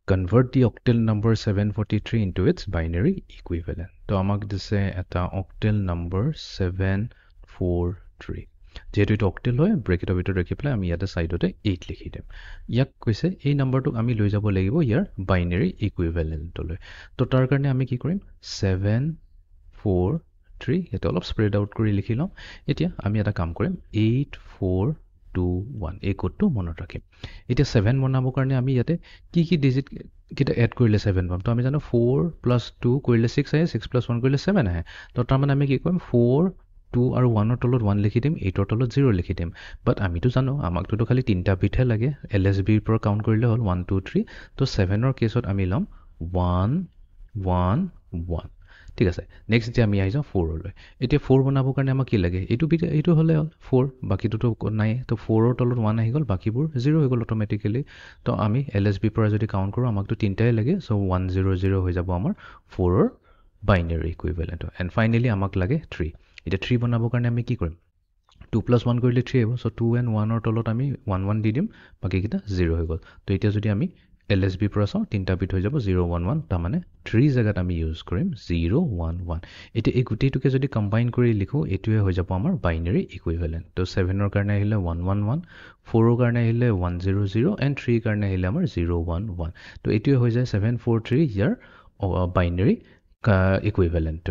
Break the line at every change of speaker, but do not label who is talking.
convert the octal number 743 into its binary equivalent. তো আমাক দিছে এটা octal number 743 যেহেতু এটা octal হয় ব্ৰেকেটৰ ভিতৰত ৰাখি পেলাই আমি ইয়াতে সাইডতে 8 লিখি দিম ইয়াক কৈছে এই নাম্বাৰটোক আমি লৈ যাব লাগিব ইয়াৰ বাইনাৰী ইকুইভেলেন্টলৈ তো তাৰ কাৰণে আমি কি কৰিম 743 এটা অলপ স্প্ৰেড আউট কৰি লিখি লম এতিয়া আমি এটা কাম কৰিম 8421 এই কোডটো মনত ৰাখিম এতিয়া 7 বনাবৰ কাৰণে আমি ইয়াতে কি ডিজিট কিটা এড কৰিলে 7 পাম তো আমি জানো 4 + 2 কৰিলে 6 আহে 6 + 1 কৰিলে 7 আহে তো তাৰ মানে আমি কি কৰিম 4 2 আৰু 1 ৰ তলত 1 লিখি দিম 8 ৰ তলত 0 লিখি দিম বাট আমিতো জানো আমাকতো খালি তিনটা বিটহে লাগে এলএসবি ৰ পৰা কাউন্ট কৰিলে হ'ল 1 2 3 তো 7 ৰ কেছত আমি লম 1 1 1 ঠিক আছে নেক্সট যে আমি আহি যাওঁ 4 লৈ এতিয়া 4 বনাবৰ কাৰণে আমাক কি লাগে এইটো হলে হ'ল 4 বাকিটোতো নাই তো 4 ৰ তলত 1 আহি গ'ল বাকিবোৰ 0 হৈ গ'ল অটোমেটিক্যালি তো আমি এলএসবি পৰা যদি কাউন্ট কৰো আমাকতো তিনটাই লাগে সো 100 হৈ যাব আমাৰ 4 ৰ বাইনাৰী ইকুইভেলেন্ট এন্ড ফাইনালি আমাক লাগে 3 এটা 3 বনাবৰ কাৰণে আমি কি কৰিম 2 + 1 কৰিলে 3 হ'ব সো 2 and 1 ৰ তলত আমি 1 1 দি দিম বাকিকিটা 0 হৈ গ'ল তো এতিয়া যদি আমি এলএসবি পৰা চাওঁ তিনটা বিট হৈ যাব 0 1 1 তাৰ মানে 3 জায়গাত আমি ইউজ কৰিম 0 1 1 এতিয়া এই গুটেইটোকে যদি কম্বাইন কৰি লিখো এটোৱে হৈ যাব আমাৰ বাইনাৰী ইকুইভেলেন্ট তো 7 ৰ কাৰণে আহিলে 1 1 1 4 ৰ কাৰণে আহিলে 1 0 0 and 3 ৰ কাৰণে আহিলে আমাৰ 0 1 1 তো এটোৱে হৈ যায় 743 ইয়াৰ বাইনাৰী ইকুইভেলেন্ট